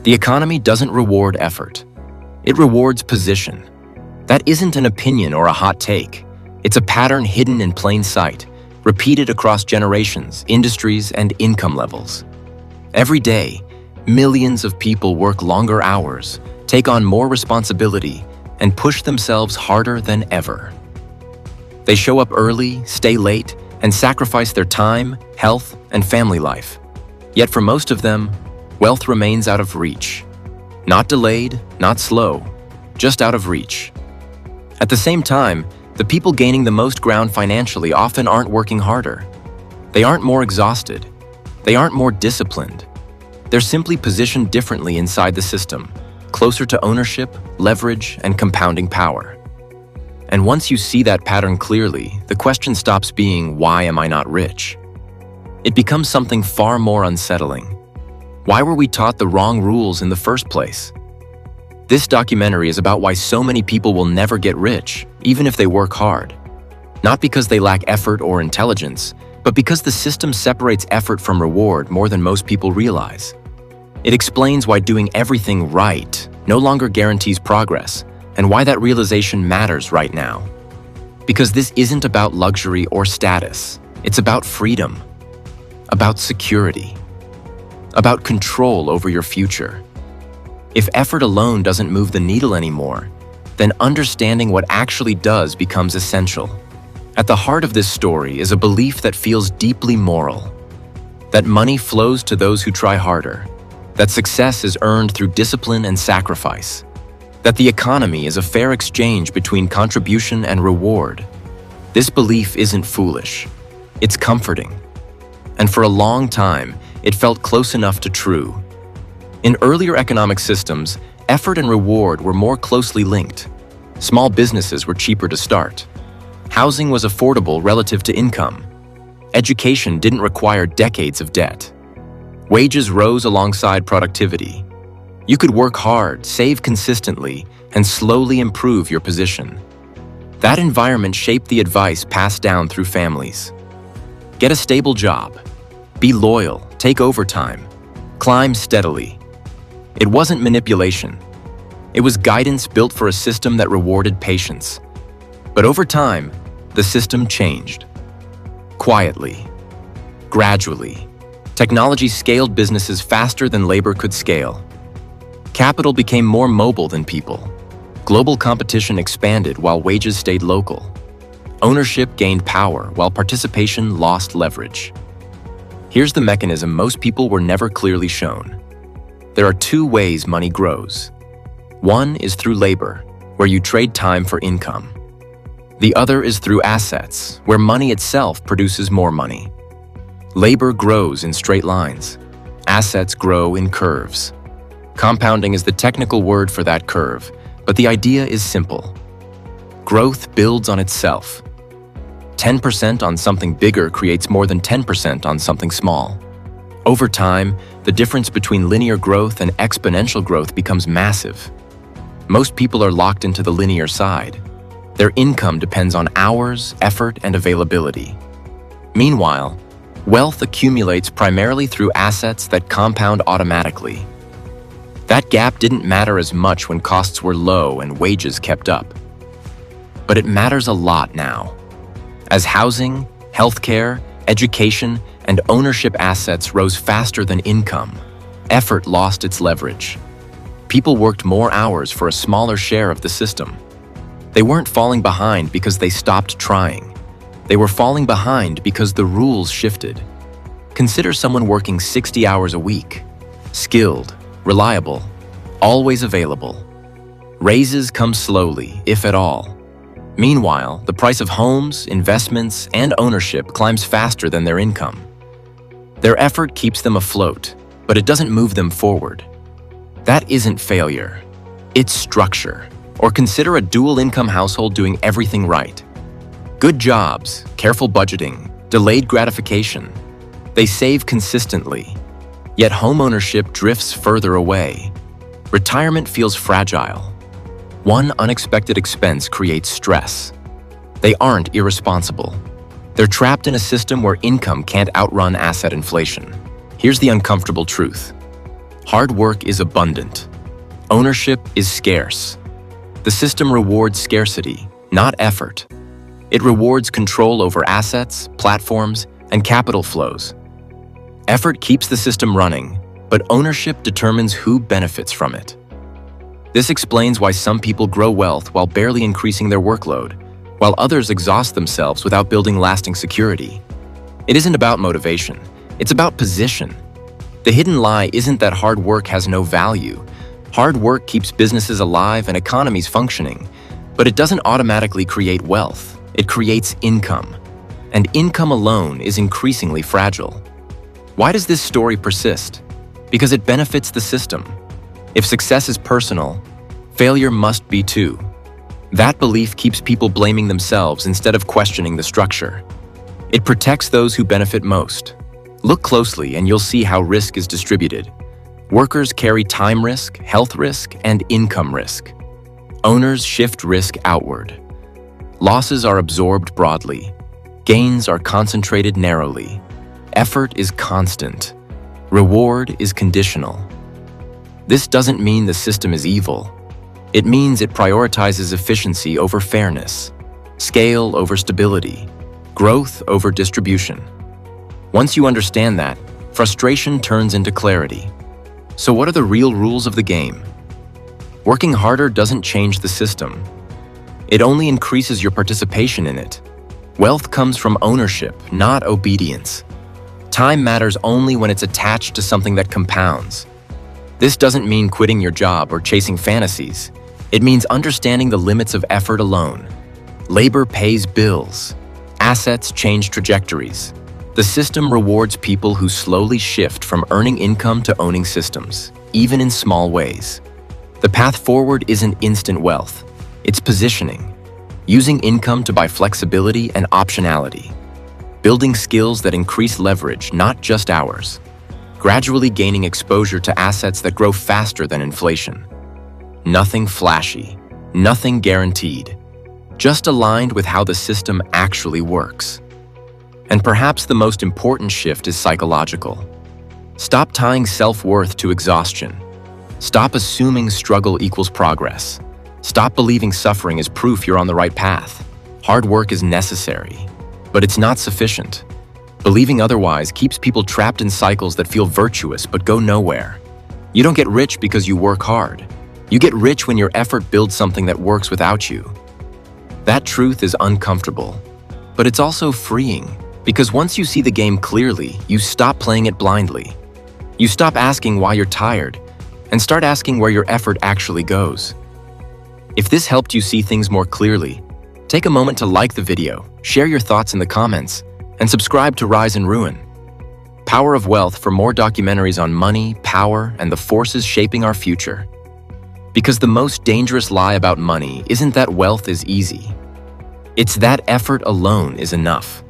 The economy doesn't reward effort. It rewards position. That isn't an opinion or a hot take. It's a pattern hidden in plain sight, repeated across generations, industries, and income levels. Every day, millions of people work longer hours, take on more responsibility, and push themselves harder than ever. They show up early, stay late, and sacrifice their time, health, and family life. Yet for most of them, wealth remains out of reach. Not delayed, not slow, just out of reach. At the same time, the people gaining the most ground financially often aren't working harder. They aren't more exhausted. They aren't more disciplined. They're simply positioned differently inside the system, closer to ownership, leverage, and compounding power. And once you see that pattern clearly, the question stops being, why am I not rich? It becomes something far more unsettling. Why were we taught the wrong rules in the first place? This documentary is about why so many people will never get rich, even if they work hard. Not because they lack effort or intelligence, but because the system separates effort from reward more than most people realize. It explains why doing everything right no longer guarantees progress, and why that realization matters right now. Because this isn't about luxury or status. It's about freedom, about security, about control over your future. If effort alone doesn't move the needle anymore, then understanding what actually does becomes essential. At the heart of this story is a belief that feels deeply moral, that money flows to those who try harder, that success is earned through discipline and sacrifice, that the economy is a fair exchange between contribution and reward. This belief isn't foolish, it's comforting. And for a long time, it felt close enough to true. In earlier economic systems, effort and reward were more closely linked. Small businesses were cheaper to start. Housing was affordable relative to income. Education didn't require decades of debt. Wages rose alongside productivity. You could work hard, save consistently, and slowly improve your position. That environment shaped the advice passed down through families. Get a stable job. Be loyal, take overtime, climb steadily. It wasn't manipulation. It was guidance built for a system that rewarded patience. But over time, the system changed. Quietly, gradually, technology scaled businesses faster than labor could scale. Capital became more mobile than people. Global competition expanded while wages stayed local. Ownership gained power while participation lost leverage. Here's the mechanism most people were never clearly shown. There are two ways money grows. One is through labor, where you trade time for income. The other is through assets, where money itself produces more money. Labor grows in straight lines. Assets grow in curves. Compounding is the technical word for that curve, but the idea is simple. Growth builds on itself. 10% on something bigger creates more than 10% on something small. Over time, the difference between linear growth and exponential growth becomes massive. Most people are locked into the linear side. Their income depends on hours, effort, and availability. Meanwhile, wealth accumulates primarily through assets that compound automatically. That gap didn't matter as much when costs were low and wages kept up. But it matters a lot now. As housing, healthcare, education, and ownership assets rose faster than income, effort lost its leverage. People worked more hours for a smaller share of the system. They weren't falling behind because they stopped trying. They were falling behind because the rules shifted. Consider someone working 60 hours a week, skilled, reliable, always available. Raises come slowly, if at all. Meanwhile, the price of homes, investments, and ownership climbs faster than their income. Their effort keeps them afloat, but it doesn't move them forward. That isn't failure. It's structure. Or consider a dual-income household doing everything right. Good jobs, careful budgeting, delayed gratification. They save consistently. Yet homeownership drifts further away. Retirement feels fragile. One unexpected expense creates stress. They aren't irresponsible. They're trapped in a system where income can't outrun asset inflation. Here's the uncomfortable truth. Hard work is abundant. Ownership is scarce. The system rewards scarcity, not effort. It rewards control over assets, platforms, and capital flows. Effort keeps the system running, but ownership determines who benefits from it. This explains why some people grow wealth while barely increasing their workload, while others exhaust themselves without building lasting security. It isn't about motivation, it's about position. The hidden lie isn't that hard work has no value. Hard work keeps businesses alive and economies functioning, but it doesn't automatically create wealth. It creates income. And income alone is increasingly fragile. Why does this story persist? Because it benefits the system. If success is personal, failure must be too. That belief keeps people blaming themselves instead of questioning the structure. It protects those who benefit most. Look closely and you'll see how risk is distributed. Workers carry time risk, health risk, and income risk. Owners shift risk outward. Losses are absorbed broadly. Gains are concentrated narrowly. Effort is constant. Reward is conditional. This doesn't mean the system is evil. It means it prioritizes efficiency over fairness, scale over stability, growth over distribution. Once you understand that, frustration turns into clarity. So what are the real rules of the game? Working harder doesn't change the system. It only increases your participation in it. Wealth comes from ownership, not obedience. Time matters only when it's attached to something that compounds. This doesn't mean quitting your job or chasing fantasies. It means understanding the limits of effort alone. Labor pays bills. Assets change trajectories. The system rewards people who slowly shift from earning income to owning systems, even in small ways. The path forward isn't instant wealth. It's positioning, using income to buy flexibility and optionality, building skills that increase leverage, not just hours, gradually gaining exposure to assets that grow faster than inflation. Nothing flashy, nothing guaranteed, just aligned with how the system actually works. And perhaps the most important shift is psychological. Stop tying self-worth to exhaustion. Stop assuming struggle equals progress. Stop believing suffering is proof you're on the right path. Hard work is necessary, but it's not sufficient. Believing otherwise keeps people trapped in cycles that feel virtuous but go nowhere. You don't get rich because you work hard. You get rich when your effort builds something that works without you. That truth is uncomfortable, but it's also freeing. Because once you see the game clearly, you stop playing it blindly. You stop asking why you're tired and start asking where your effort actually goes. If this helped you see things more clearly, take a moment to like the video, share your thoughts in the comments, and subscribe to Rise and Ruin. Power of Wealth for more documentaries on money, power, and the forces shaping our future. Because the most dangerous lie about money isn't that wealth is easy. It's that effort alone is enough.